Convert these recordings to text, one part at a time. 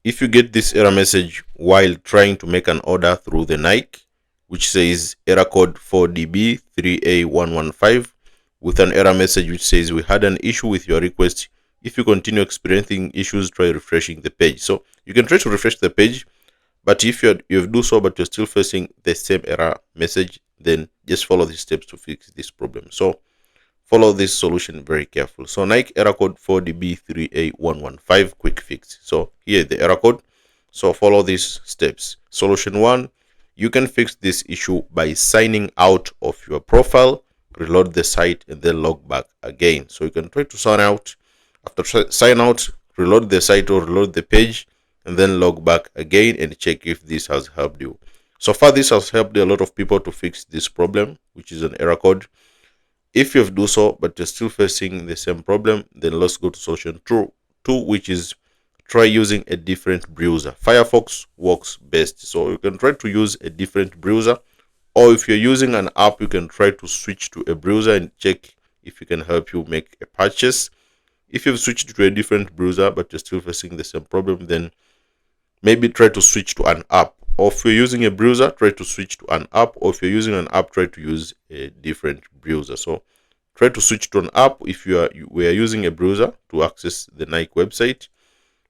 If you get this error message while trying to make an order through the Nike, which says error code 4DB3A115, with an error message which says we had an issue with your request. If you continue experiencing issues, try refreshing the page. So you can try to refresh the page, but if you do so but you're still facing the same error message, then just follow the steps to fix this problem. So follow this solution very careful. So Nike error code 4DB3A115 quick fix. So here the error code. So follow these steps. Solution 1, you can fix this issue by signing out of your profile, reload the site, and then log back again. So you can try to sign out. After sign out, reload the site or reload the page, and then log back again and check if this has helped you. So far, this has helped a lot of people to fix this problem, which is an error code. If you've do so but you're still facing the same problem, then let's go to solution two, which is try using a different browser. Firefox works best, so you can try to use a different browser, or if you're using an app, you can try to switch to a browser and check if it can help you make a purchase. If you've switched to a different browser but you're still facing the same problem, then maybe try to switch to an app. Or if you're using a browser, try to switch to an app. Or if you're using an app, try to use a different browser. So try to switch to an app if we are using a browser to access the Nike website.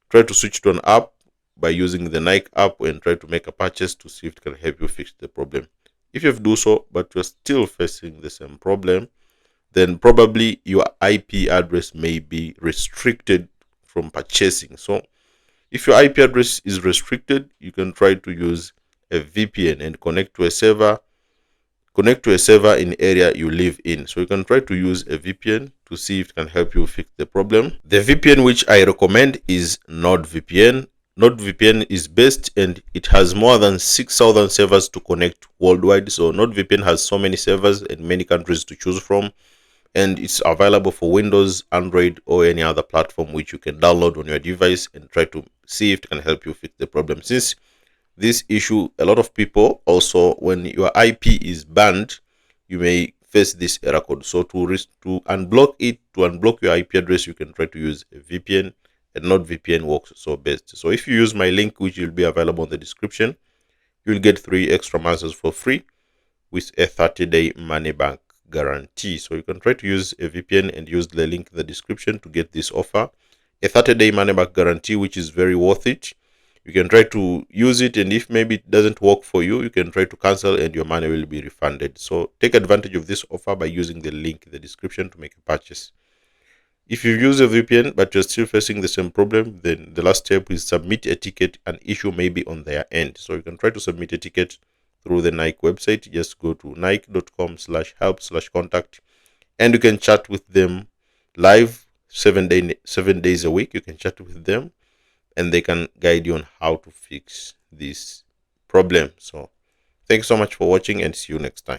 Try to switch to an app by using the Nike app and try to make a purchase to see if it can help you fix the problem. If you do so but you're still facing the same problem, then probably your IP address may be restricted from purchasing. So if your IP address is restricted, you can try to use a VPN and connect to a server in area you live in. So you can try to use a VPN to see if it can help you fix the problem. The VPN which I recommend is NordVPN. NordVPN is best and it has more than 6,000 servers to connect worldwide. So NordVPN has so many servers and many countries to choose from, and it's available for Windows, Android, or any other platform which you can download on your device and try to see if it can help you fix the problem. Since this issue, a lot of people also, when your IP is banned, you may face this error code. So to unblock it, to unblock your IP address, you can try to use a VPN, and NordVPN works so best. So if you use my link, which will be available in the description, you'll get 3 extra months for free with a 30-day money back guarantee. So you can try to use a VPN and use the link in the description to get this offer, a 30-day money back guarantee, which is very worth it. You can try to use it, and if maybe it doesn't work for you, you can try to cancel and your money will be refunded. So take advantage of this offer by using the link in the description to make a purchase. If you use a VPN but you're still facing the same problem, then the last step is submit a ticket. An issue may be on their end. So you can try to submit a ticket through the Nike website. Just go to nike.com/help/contact, and you can chat with them live 7 days a week. You can chat with them and they can guide you on how to fix this problem. So thanks so much for watching, and see you next time.